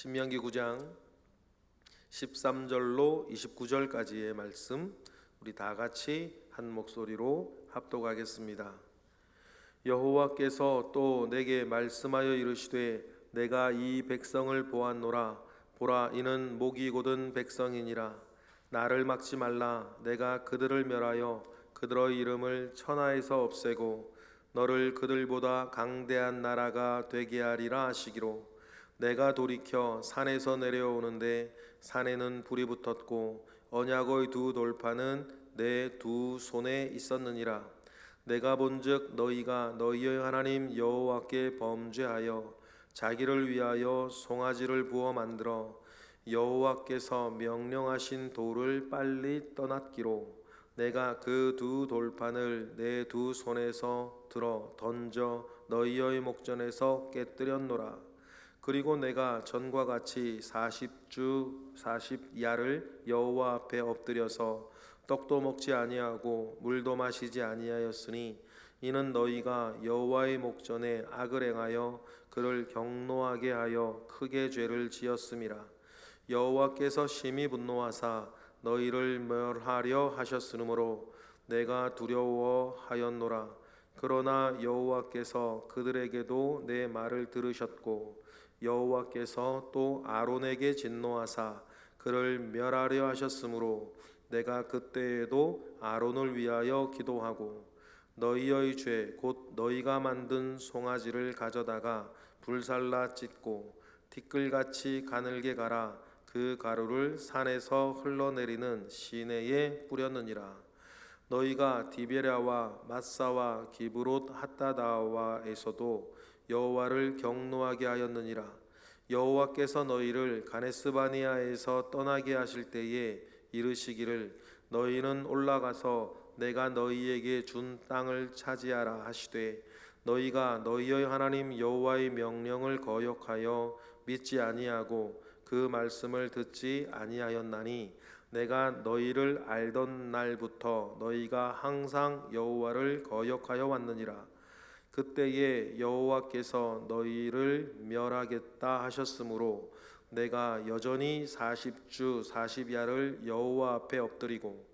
신명기 9장 13절로 29절까지의 말씀 우리 다 같이 한 목소리로 합독하겠습니다. 여호와께서 또 내게 말씀하여 이르시되 내가 이 백성을 보았노라. 보라, 이는 목이 곧은 백성이니라. 나를 막지 말라. 내가 그들을 멸하여 그들의 이름을 천하에서 없애고 너를 그들보다 강대한 나라가 되게 하리라 하시기로, 내가 돌이켜 산에서 내려오는데 산에는 불이 붙었고 언약의 두 돌판은 내 두 손에 있었느니라. 내가 본즉 너희가 너희의 하나님 여호와께 범죄하여 자기를 위하여 송아지를 부어 만들어 여호와께서 명령하신 돌을 빨리 떠났기로, 내가 그 두 돌판을 내 두 손에서 들어 던져 너희의 목전에서 깨뜨렸노라. 그리고 내가 전과 같이 40주 40야를 여호와 앞에 엎드려서 떡도 먹지 아니하고 물도 마시지 아니하였으니, 이는 너희가 여호와의 목전에 악을 행하여 그를 경노하게 하여 크게 죄를 지었음이라. 여호와께서 심히 분노하사 너희를 멸하려 하셨으므로 내가 두려워하였노라. 그러나 여호와께서 그들에게도 내 말을 들으셨고 여호와께서 또 아론에게 진노하사 그를 멸하려 하셨으므로 내가 그때에도 아론을 위하여 기도하고 너희의 죄 곧 너희가 만든 송아지를 가져다가 불살라 찢고 티끌같이 가늘게 갈아 그 가루를 산에서 흘러내리는 시내에 뿌렸느니라. 너희가 디베랴와 마사와 기브롯 핫다다와에서도 여호와를 경노하게 하였느니라. 여호와께서 너희를 가네스바니아에서 떠나게 하실 때에 이르시기를 너희는 올라가서 내가 너희에게 준 땅을 차지하라 하시되, 너희가 너희의 하나님 여호와의 명령을 거역하여 믿지 아니하고 그 말씀을 듣지 아니하였나니, 내가 너희를 알던 날부터 너희가 항상 여호와를 거역하여 왔느니라. 그때에 여호와께서 너희를 멸하겠다 하셨으므로 내가 여전히 40주 40야를 여호와 앞에 엎드리고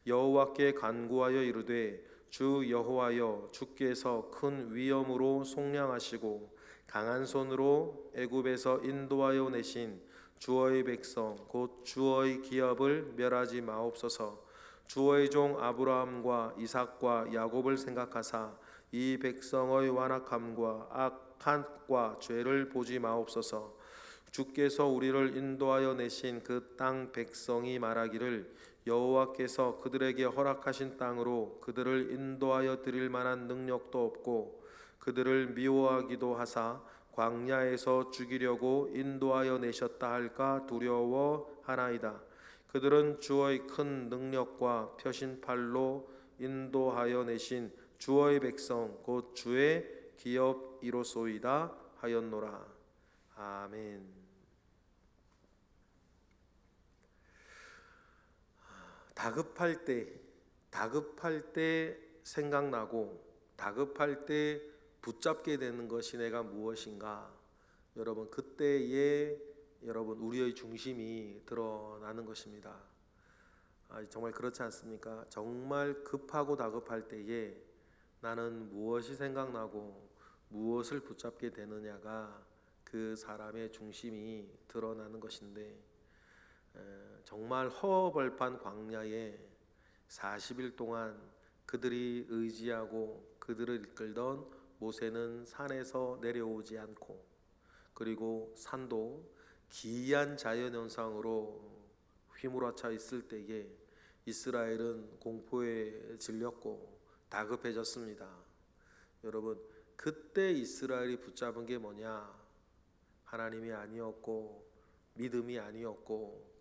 여호와께 간구하여 이르되, 주 여호와여, 주께서 큰 위엄으로 속량하시고 강한 손으로 애굽에서 인도하여 내신 주의 백성 곧 주의 기업을 멸하지 마옵소서. 주의 종 아브라함과 이삭과 야곱을 생각하사 이 백성의 완악함과 악함과 죄를 보지 마옵소서. 주께서 우리를 인도하여 내신 그 땅 백성이 말하기를 여호와께서 그들에게 허락하신 땅으로 그들을 인도하여 드릴 만한 능력도 없고 그들을 미워하기도 하사 광야에서 죽이려고 인도하여 내셨다 할까 두려워하나이다. 그들은 주의 큰 능력과 펴신 팔로 인도하여 내신 주의 백성 곧 주의 기업이로소이다 하였노라. 아멘. 다급할 때 생각나고 다급할 때 붙잡게 되는 것이 내가 무엇인가? 여러분, 그때에 우리의 중심이 드러나는 것입니다. 정말 그렇지 않습니까? 정말 급하고 다급할 때에 나는 무엇이 생각나고 무엇을 붙잡게 되느냐가 그 사람의 중심이 드러나는 것인데, 정말 허허벌판 광야에 40일 동안 그들이 의지하고 그들을 이끌던 모세는 산에서 내려오지 않고, 그리고 산도 기이한 자연현상으로 휘몰아쳐 있을 때에 이스라엘은 공포에 질렸고 다급해졌습니다. 여러분, 그때 이스라엘이 붙잡은 게 뭐냐? 하나님이 아니었고 믿음이 아니었고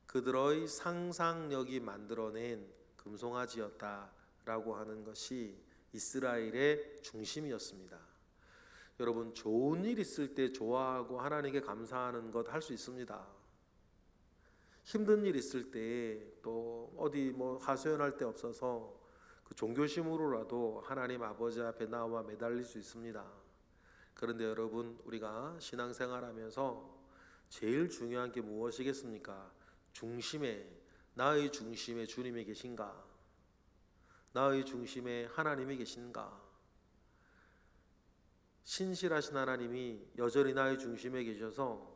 그들의 상상력이 만들어낸 금송아지였다라고 하는 것이 이스라엘의 중심이었습니다. 여러분, 좋은 일 있을 때 좋아하고 하나님께 감사하는 것 할 수 있습니다. 힘든 일 있을 때 또 어디 하소연할 데 없어서 그 종교심으로라도 하나님 아버지 앞에 나와 매달릴 수 있습니다. 그런데 여러분, 우리가 신앙생활하면서 제일 중요한 게 무엇이겠습니까? 나의 중심에 주님이 계신가? 나의 중심에 하나님이 계신가? 신실하신 하나님이 여전히 나의 중심에 계셔서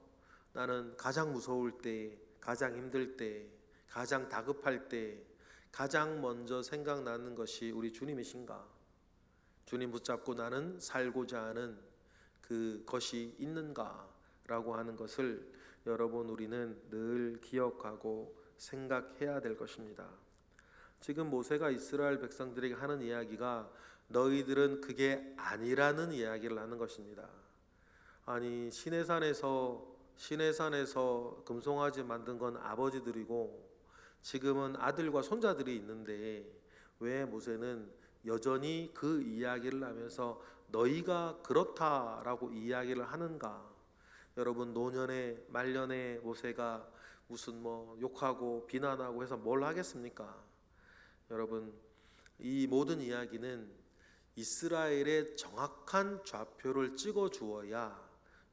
나는 가장 무서울 때, 가장 힘들 때, 가장 다급할 때 가장 먼저 생각나는 것이 우리 주님이신가? 주님 붙잡고 나는 살고자 하는 그것이 있는가라고 하는 것을 여러분 우리는 늘 기억하고 생각해야 될 것입니다. 지금 모세가 이스라엘 백성들에게 하는 이야기가 너희들은 그게 아니라는 이야기를 하는 것입니다. 아니 시내산에서 금송아지 만든 건 아버지들이고 지금은 아들과 손자들이 있는데 왜 모세는 여전히 그 이야기를 하면서 너희가 그렇다라고 이야기를 하는가? 여러분 노년에 말년에 모세가 무슨 욕하고 비난하고 해서 뭘 하겠습니까? 여러분 이 모든 이야기는 이스라엘의 정확한 좌표를 찍어 주어야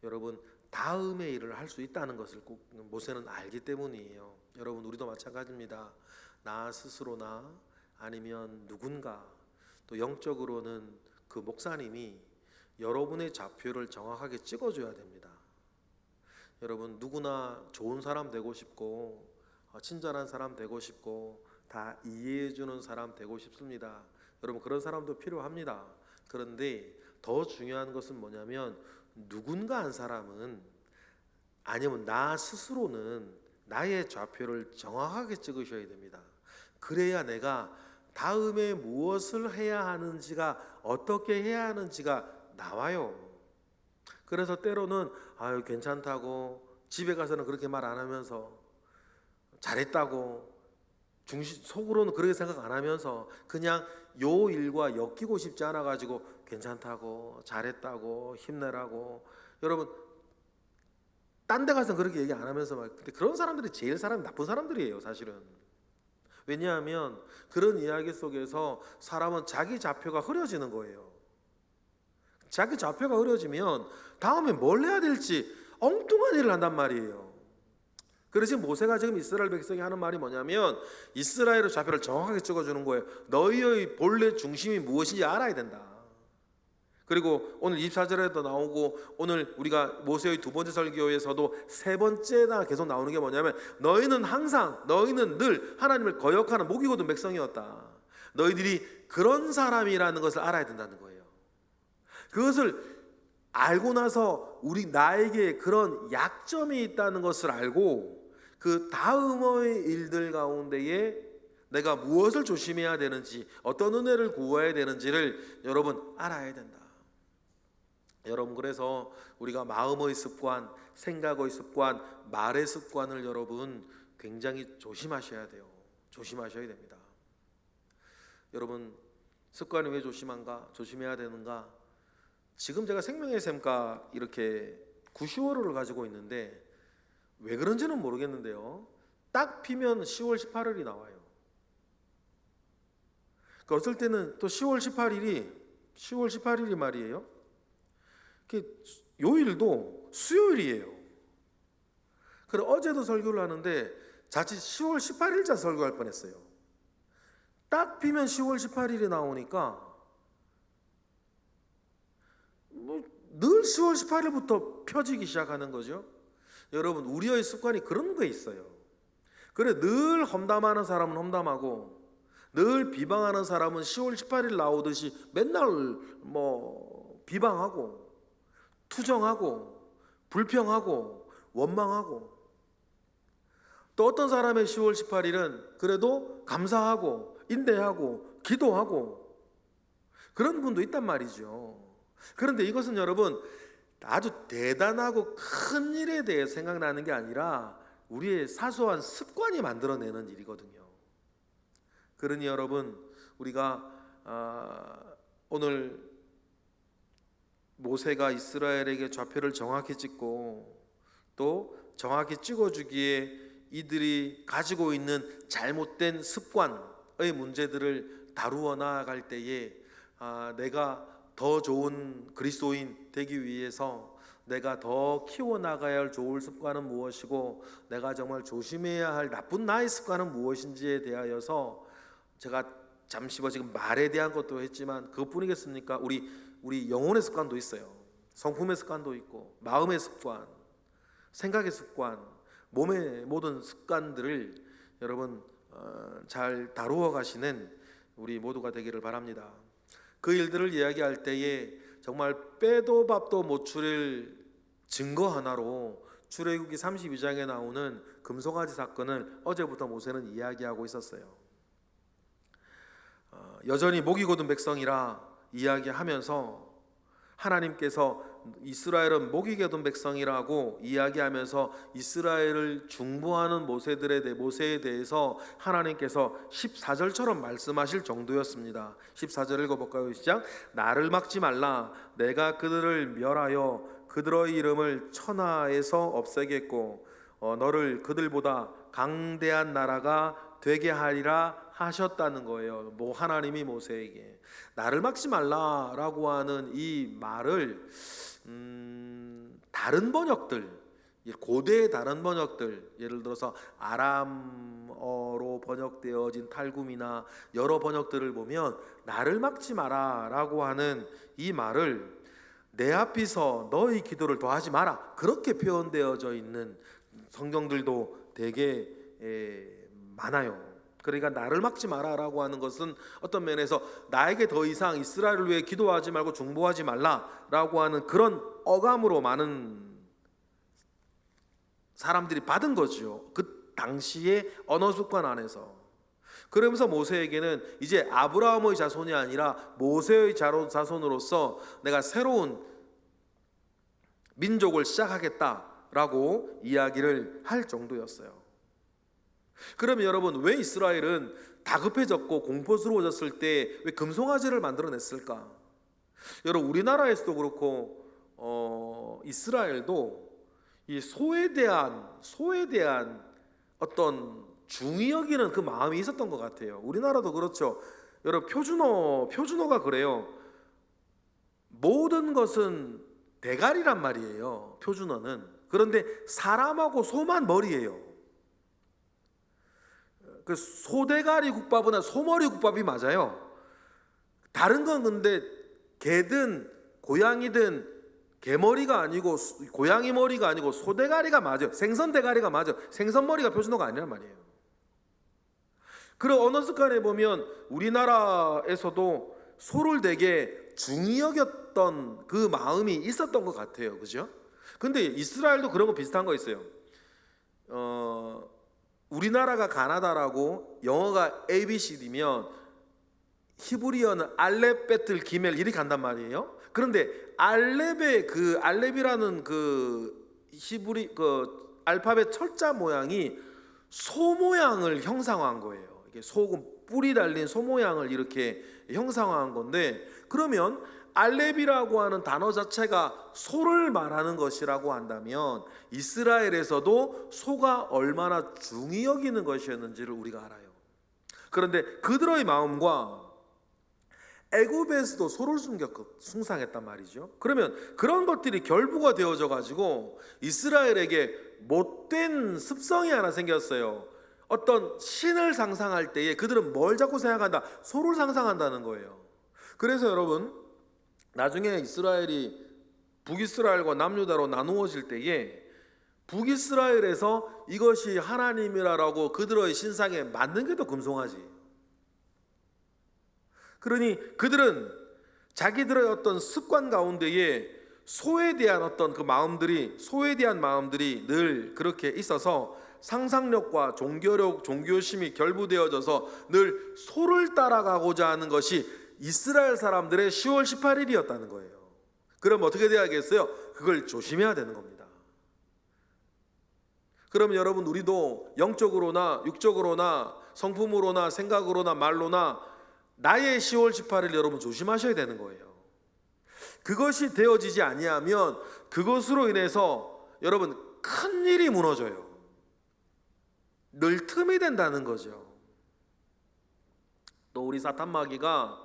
여러분 다음의 일을 할 수 있다는 것을 꼭 모세는 알기 때문이에요. 여러분 우리도 마찬가지입니다. 나 스스로나 아니면 누군가 또 영적으로는 그 목사님이 여러분의 좌표를 정확하게 찍어줘야 됩니다. 여러분 누구나 좋은 사람 되고 싶고 친절한 사람 되고 싶고 다 이해해주는 사람 되고 싶습니다. 여러분 그런 사람도 필요합니다. 그런데 더 중요한 것은 뭐냐면 누군가 한 사람은 아니면 나 스스로는 나의 좌표를 정확하게 찍으셔야 됩니다. 그래야 내가 다음에 무엇을 해야 하는지가 어떻게 해야 하는지가 나와요. 그래서 때로는 아유 괜찮다고 집에 가서는 그렇게 말 안 하면서 잘했다고 속으로는 그렇게 생각 안 하면서 그냥 요 일과 엮이고 싶지 않아 가지고 괜찮다고 잘했다고 힘내라고 여러분 딴 데 가서는 그렇게 얘기 안 하면서 근데 그런 사람들이 제일 나쁜 사람들이에요 사실은. 왜냐하면 그런 이야기 속에서 사람은 자기 좌표가 흐려지는 거예요. 자기 좌표가 흐려지면 다음에 뭘 해야 될지 엉뚱한 일을 한단 말이에요. 그래서 모세가 지금 이스라엘 백성이 하는 말이 뭐냐면 이스라엘의 좌표를 정확하게 찍어주는 거예요. 너희의 본래 중심이 무엇인지 알아야 된다. 그리고 오늘 24절에도 나오고 오늘 우리가 모세의 두 번째 설교에서도 세 번째나 계속 나오는 게 뭐냐면 너희는 늘 하나님을 거역하는 목이 곧은 백성이었다. 너희들이 그런 사람이라는 것을 알아야 된다는 거예요. 그것을 알고 나서 나에게 그런 약점이 있다는 것을 알고 그 다음의 일들 가운데에 내가 무엇을 조심해야 되는지 어떤 은혜를 구해야 되는지를 여러분 알아야 된다. 여러분 그래서 우리가 마음의 습관, 생각의 습관, 말의 습관을 여러분 굉장히 조심하셔야 돼요. 조심하셔야 됩니다. 여러분 습관이 왜 조심해야 되는가? 지금 제가 생명의 샘과 이렇게 9,10월호를 가지고 있는데 왜 그런지는 모르겠는데요. 딱 피면 10월 18일이 나와요. 그러니까 어떨 때는 또 10월 18일이 말이에요. 요일도 수요일이에요. 그래 어제도 설교를 하는데 자칫 10월 18일자 설교할 뻔했어요. 딱 피면 10월 18일이 나오니까 늘 10월 18일부터 펴지기 시작하는 거죠. 여러분 우리의 습관이 그런 게 있어요. 그래 늘 험담하는 사람은 험담하고 늘 비방하는 사람은 10월 18일 나오듯이 맨날 비방하고 투정하고 불평하고 원망하고 또 어떤 사람의 10월 18일은 그래도 감사하고 인내하고 기도하고 그런 분도 있단 말이죠. 그런데 이것은 여러분 아주 대단하고 큰 일에 대해 생각나는 게 아니라 우리의 사소한 습관이 만들어내는 일이거든요. 그러니 여러분 우리가 오늘 모세가 이스라엘에게 좌표를 정확히 찍고 또 정확히 찍어주기에 이들이 가지고 있는 잘못된 습관의 문제들을 다루어 나아갈 때에 내가 더 좋은 그리스도인 되기 위해서 내가 더 키워나가야 할 좋은 습관은 무엇이고 내가 정말 조심해야 할 나쁜 나의 습관은 무엇인지에 대하여서 제가 잠시 지금 말에 대한 것도 했지만 그것뿐이겠습니까? 우리 영혼의 습관도 있어요. 성품의 습관도 있고 마음의 습관, 생각의 습관, 몸의 모든 습관들을 여러분 잘 다루어 가시는 우리 모두가 되기를 바랍니다. 그 일들을 이야기할 때에 정말 빼도 밥도 못 추릴 증거 하나로 출애굽기 32장에 나오는 금송아지 사건을 어제부터 모세는 이야기하고 있었어요. 여전히 목이 곧은 백성이라 이야기하면서 하나님께서 이스라엘은 목이 곧은 백성이라고 이야기하면서 이스라엘을 중보하는 모세에 대해서 하나님께서 14절처럼 말씀하실 정도였습니다. 14절 읽어볼까요? 시작. 나를 막지 말라. 내가 그들을 멸하여 그들의 이름을 천하에서 없애겠고 너를 그들보다 강대한 나라가 되게 하리라 하셨다는 거예요. 하나님이 모세에게 나를 막지 말라라고 하는 이 말을 다른 번역들, 고대의 다른 번역들, 예를 들어서 아람어로 번역되어진 탈굼이나 여러 번역들을 보면 나를 막지 마라라고 하는 이 말을 내 앞에서 너의 기도를 더하지 마라 그렇게 표현되어져 있는 성경들도 되게 많아요. 그러니까 나를 막지 마라라고 하는 것은 어떤 면에서 나에게 더 이상 이스라엘을 위해 기도하지 말고 중보하지 말라라고 하는 그런 어감으로 많은 사람들이 받은 거죠. 그 당시의 언어 습관 안에서. 그러면서 모세에게는 이제 아브라함의 자손이 아니라 모세의 자손으로서 내가 새로운 민족을 시작하겠다라고 이야기를 할 정도였어요. 그러면 여러분 왜 이스라엘은 다급해졌고 공포스러워졌을 때 왜 금송아지를 만들어냈을까? 여러분 우리나라에서도 그렇고 이스라엘도 이 소에 대한 어떤 중히 여기는 그 마음이 있었던 것 같아요. 우리나라도 그렇죠. 여러분 표준어가 그래요. 모든 것은 대가리란 말이에요. 표준어는. 그런데 사람하고 소만 머리예요. 그 소대가리 국밥은 소머리 국밥이 맞아요. 다른 건 근데 개든 고양이든 개머리가 아니고 고양이 머리가 아니고 소대가리가 맞아요. 생선 대가리가 맞아요. 생선 머리가 표준어가 아니란 말이에요. 그런 언어 습관에 보면 우리나라에서도 소를 되게 중히 여겼던 그 마음이 있었던 것 같아요. 그죠? 근데 이스라엘도 그런 거 비슷한 거 있어요. 우리나라가 가나다라고 영어가 ABCD면 히브리어는 알렙 베틀 기멜 이렇게 간단 말이에요. 그런데 알렙이라는 그 히브리 그 알파벳 철자 모양이 소 모양을 형상화한 거예요. 이게 소금 뿔이 달린 소 모양을 이렇게 형상화한 건데, 그러면 알렙이라고 하는 단어 자체가 소를 말하는 것이라고 한다면 이스라엘에서도 소가 얼마나 중히 여기는 것이었는지를 우리가 알아요. 그런데 그들의 마음과 애굽에서도 소를 숭상했단 말이죠. 그러면 그런 것들이 결부가 되어져 가지고 이스라엘에게 못된 습성이 하나 생겼어요. 어떤 신을 상상할 때에 그들은 뭘 자꾸 생각한다? 소를 상상한다는 거예요. 그래서 여러분 나중에 이스라엘이 북이스라엘과 남유다로 나누어질 때에 북이스라엘에서 이것이 하나님이라고 그들의 신상에 맞는 게 더 금송아지. 그러니 그들은 자기들의 어떤 습관 가운데에 소에 대한 어떤 그 마음들이, 소에 대한 마음들이 늘 그렇게 있어서 상상력과 종교심이 결부되어져서 늘 소를 따라가고자 하는 것이 이스라엘 사람들의 10월 18일이었다는 거예요. 그럼 어떻게 돼야겠어요? 그걸 조심해야 되는 겁니다. 그럼 여러분 우리도 영적으로나 육적으로나 성품으로나 생각으로나 말로나 나의 10월 18일 여러분 조심하셔야 되는 거예요. 그것이 되어지지 아니하면 그것으로 인해서 여러분 큰 일이 무너져요. 늘 틈이 된다는 거죠. 또 우리 사탄 마귀가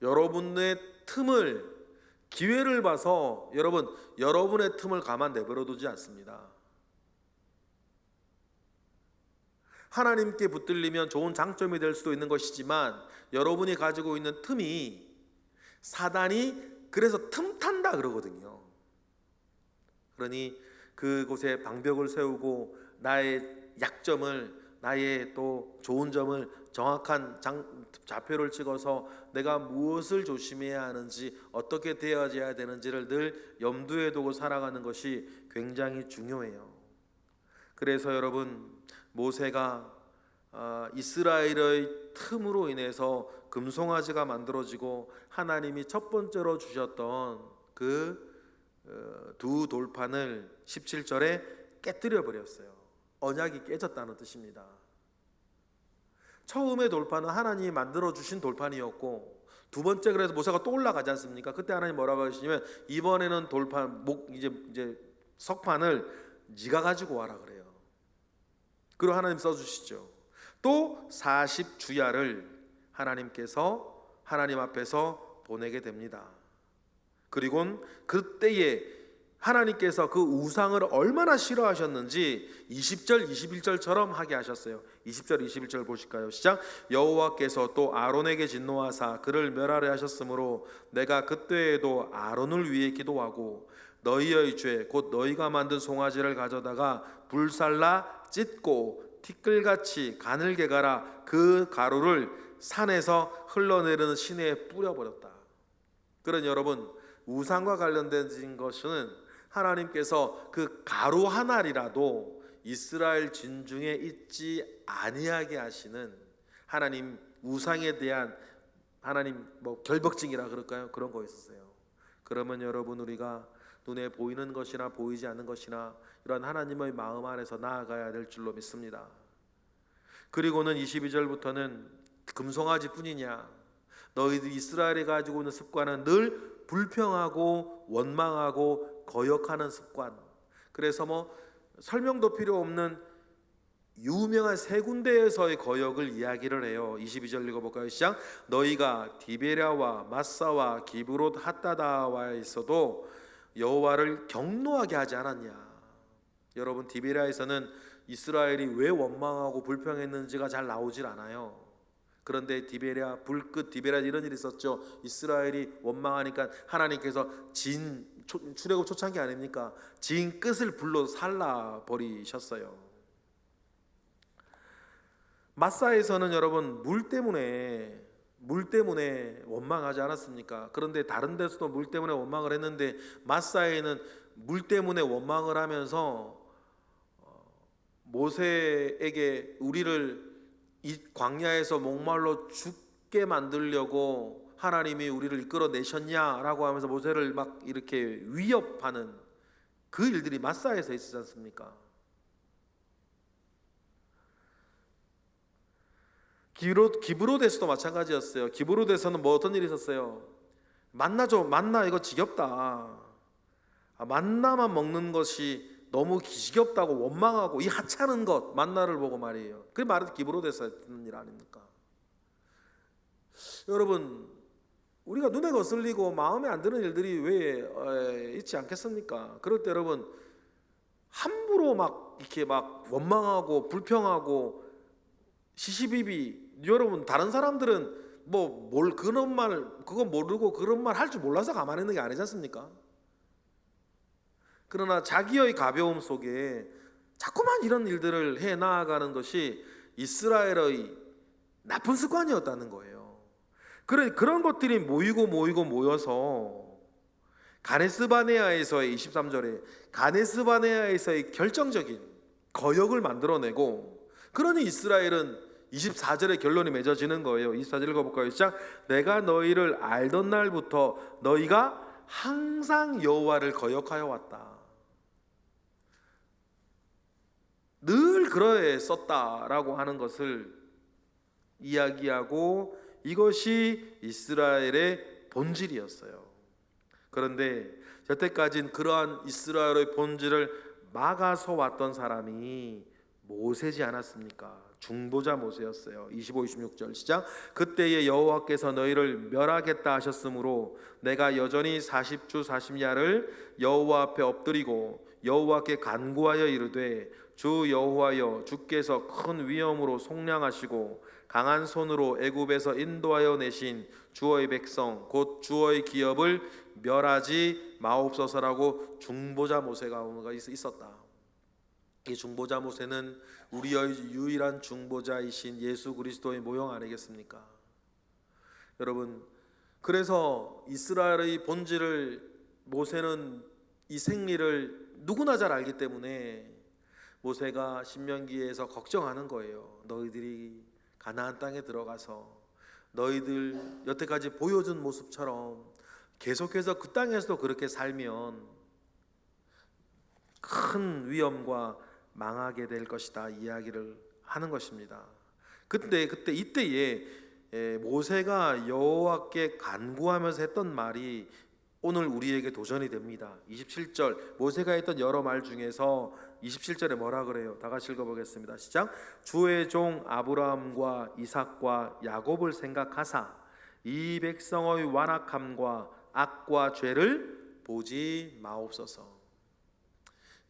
여러분의 틈을 기회를 봐서 여러분의 틈을 가만 내버려 두지 않습니다. 하나님께 붙들리면 좋은 장점이 될 수도 있는 것이지만 여러분이 가지고 있는 틈이 사단이 그래서 틈탄다 그러거든요. 그러니 그곳에 방벽을 세우고 나의 약점을, 나의 또 좋은 점을 정확한 좌표를 찍어서 내가 무엇을 조심해야 하는지, 어떻게 되어져야 되는지를 늘 염두에 두고 살아가는 것이 굉장히 중요해요. 그래서 여러분, 모세가 이스라엘의 틈으로 인해서 금송아지가 만들어지고 하나님이 첫 번째로 주셨던 그 두 돌판을 17절에 깨뜨려 버렸어요. 언약이 깨졌다는 뜻입니다. 처음의 돌판은 하나님이 만들어 주신 돌판이었고, 두 번째 그래서 모세가 또 올라가지 않습니까? 그때 하나님 뭐라고 하시냐면 이번에는 돌판 이제 석판을 네가 가지고 와라 그래요. 그리고 하나님 써주시죠. 또 40주야를 하나님께서 하나님 앞에서 보내게 됩니다. 그리고 그때에 하나님께서 그 우상을 얼마나 싫어하셨는지 20절 21절처럼 하게 하셨어요. 20절 21절 보실까요? 시작. 여호와께서 또 아론에게 진노하사 그를 멸하려 하셨으므로 내가 그때에도 아론을 위해 기도하고 너희의 죄 곧 너희가 만든 송아지를 가져다가 불살라 찢고 티끌같이 가늘게 갈아 그 가루를 산에서 흘러내리는 시내에 뿌려버렸다. 그런 여러분, 우상과 관련된 것은 하나님께서 그 가루 하나리라도 이스라엘 진중에 있지 아니하게 하시는 하나님, 우상에 대한 하나님 결벽증이라 그럴까요? 그런 거 있었어요. 그러면 여러분, 우리가 눈에 보이는 것이나 보이지 않는 것이나 이런 하나님의 마음 안에서 나아가야 될 줄로 믿습니다. 그리고는 22절부터는 금송아지 뿐이냐, 너희들 이스라엘이 가지고 있는 습관은 늘 불평하고 원망하고 거역하는 습관. 그래서 설명도 필요 없는 유명한 세 군데에서의 거역을 이야기를 해요. 22절 읽어볼까요? 시작. 너희가 디베랴와 마사와 기브롯 핫다다와 있어도 여호와를 경노하게 하지 않았냐. 여러분, 디베랴에서는 이스라엘이 왜 원망하고 불평했는지가 잘 나오질 않아요. 그런데 디베랴, 불끝 디베랴 이런 일이 있었죠. 이스라엘이 원망하니까 하나님께서 출애굽 초창기 아닙니까? 진 끝을 불로 살라 버리셨어요. 마사에서는 여러분 물 때문에 원망하지 않았습니까? 그런데 다른 데서도 물 때문에 원망을 했는데 마사에는 물 때문에 원망을 하면서 모세에게 우리를 이 광야에서 목말로 죽게 만들려고 하나님이 우리를 이끌어내셨냐라고 하면서 모세를 막 이렇게 위협하는 그 일들이 마사에서 있었지 않습니까? 기브롯에서도 마찬가지였어요. 기브롯에서는 어떤 일이 있었어요? 만나 이거 지겹다. 만나만 먹는 것이 너무 지겹다고 원망하고 이 하찮은 것, 만나를 보고 말이에요. 그 말은 기브롯에서 했던 일 아닙니까? 여러분, 우리가 눈에 거슬리고 마음에 안 드는 일들이 왜 있지 않겠습니까? 그럴 때 여러분, 함부로 막 이렇게 막 원망하고 불평하고 시시비비, 여러분 다른 사람들은 그런 말 그거 모르고 그런 말 할 줄 몰라서 가만히 있는 게 아니지 않습니까? 그러나 자기의 가벼움 속에 자꾸만 이런 일들을 해 나아가는 것이 이스라엘의 나쁜 습관이었다는 거예요. 그런 것들이 모여서 가네스바네아에서의 23절에 가네스바네아에서의 결정적인 거역을 만들어내고, 그러니 이스라엘은 24절의 결론이 맺어지는 거예요. 24절 읽어볼까요? 시작. 내가 너희를 알던 날부터 너희가 항상 여호와를 거역하여 왔다. 늘 그러했었다라고 하는 것을 이야기하고, 이것이 이스라엘의 본질이었어요. 그런데 여태까지는 그러한 이스라엘의 본질을 막아서 왔던 사람이 모세지 않았습니까? 중보자 모세였어요. 25, 26절 시작. 그때에 여호와께서 너희를 멸하겠다 하셨으므로 내가 여전히 40주 40야를 여호와 앞에 엎드리고 여호와께 간구하여 이르되 주 여호와여, 주께서 큰 위엄으로 속량하시고 강한 손으로 애굽에서 인도하여 내신 주의 백성 곧 주의 기업을 멸하지 마옵소서라고 중보자 모세가 있었다. 이 중보자 모세는 우리의 유일한 중보자이신 예수 그리스도의 모형 아니겠습니까? 여러분, 그래서 이스라엘의 본질을 모세는 이 생리를 누구나 잘 알기 때문에 모세가 신명기에서 걱정하는 거예요. 너희들이 가나안 땅에 들어가서 너희들 여태까지 보여준 모습처럼 계속해서 그 땅에서도 그렇게 살면 큰 위험과 망하게 될 것이다 이야기를 하는 것입니다. 이때에 모세가 여호와께 간구하면서 했던 말이 오늘 우리에게 도전이 됩니다. 27절 모세가 했던 여러 말 중에서 27절에 뭐라 그래요? 다 같이 읽어보겠습니다. 시작. 주의 종 아브라함과 이삭과 야곱을 생각하사 이 백성의 완악함과 악과 죄를 보지 마옵소서.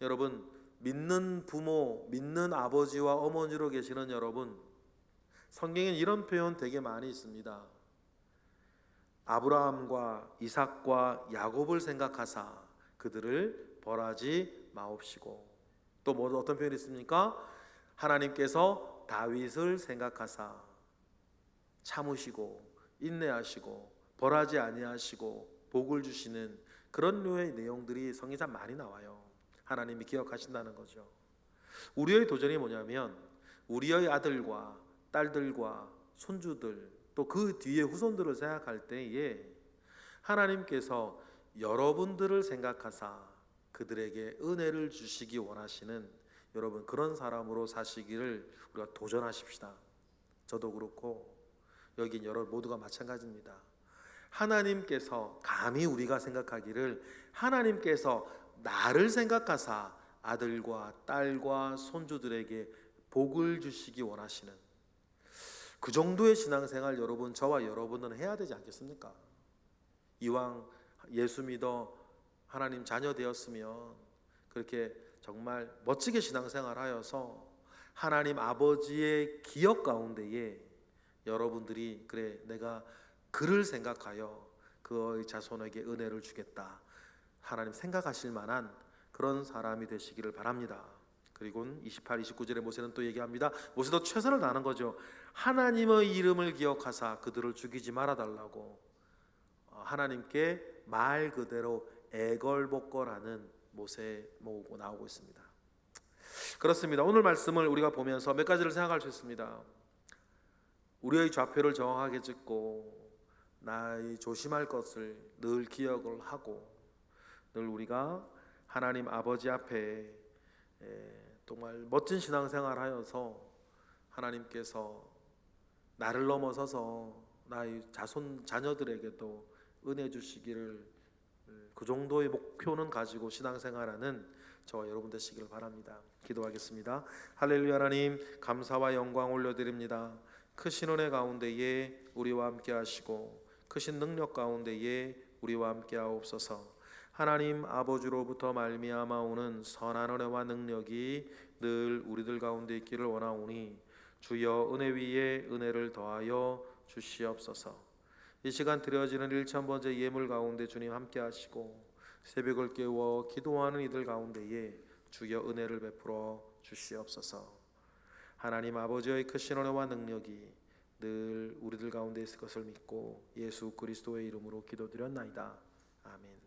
여러분, 믿는 부모, 믿는 아버지와 어머니로 계시는 여러분, 성경엔 이런 표현 되게 많이 있습니다. 아브라함과 이삭과 야곱을 생각하사 그들을 벌하지 마옵시고, 또 뭐 어떤 표현이 있습니까? 하나님께서 다윗을 생각하사 참으시고 인내하시고 벌하지 아니하시고 복을 주시는 그런 류의 내용들이 성경에 많이 나와요. 하나님이 기억하신다는 거죠. 우리의 도전이 뭐냐면 우리의 아들과 딸들과 손주들 또 그 뒤에 후손들을 생각할 때에 하나님께서 여러분들을 생각하사 그들에게 은혜를 주시기 원하시는 여러분 그런 사람으로 사시기를 우리가 도전하십시다. 저도 그렇고 여긴 여러분 모두가 마찬가지입니다. 하나님께서 감히 우리가 생각하기를 하나님께서 나를 생각하사 아들과 딸과 손주들에게 복을 주시기 원하시는 그 정도의 신앙생활 여러분 저와 여러분은 해야 되지 않겠습니까? 이왕 예수 믿어 하나님 자녀 되었으면 그렇게 정말 멋지게 신앙생활 하여서 하나님 아버지의 기억 가운데에 여러분들이 그래 내가 그를 생각하여 그의 자손에게 은혜를 주겠다 하나님 생각하실 만한 그런 사람이 되시기를 바랍니다. 그리고 28, 29절에 모세는 또 얘기합니다. 모세도 최선을 다하는 거죠. 하나님의 이름을 기억하사 그들을 죽이지 말아달라고 하나님께 말 그대로 애걸복걸하는 모세 모으고 나오고 있습니다. 그렇습니다. 오늘 말씀을 우리가 보면서 몇 가지를 생각할 수 있습니다. 우리의 좌표를 정확하게 짚고 나의 조심할 것을 늘 기억을 하고 늘 우리가 하나님 아버지 앞에 정말 멋진 신앙생활 하여서 하나님께서 나를 넘어서서 나의 자손 자녀들에게도 은혜 주시기를 그 정도의 목표는 가지고 신앙생활하는 저와 여러분 되시기를 바랍니다. 기도하겠습니다. 할렐루야. 하나님 감사와 영광 올려드립니다. 크신 은혜 가운데에 우리와 함께 하시고 크신 능력 가운데에 우리와 함께 하옵소서. 하나님 아버지로부터 말미암아 오는 선한 은혜와 능력이 늘 우리들 가운데 있기를 원하오니 주여 은혜 위에 은혜를 더하여 주시옵소서. 이 시간 드려지는 1000번째 예물 가운데 주님 함께 하시고 새벽을 깨워 기도하는 이들 가운데에 주여 은혜를 베풀어 주시옵소서. 하나님 아버지의 크신 은혜와 능력이 늘 우리들 가운데 있을 것을 믿고 예수 그리스도의 이름으로 기도드렸나이다. 아멘.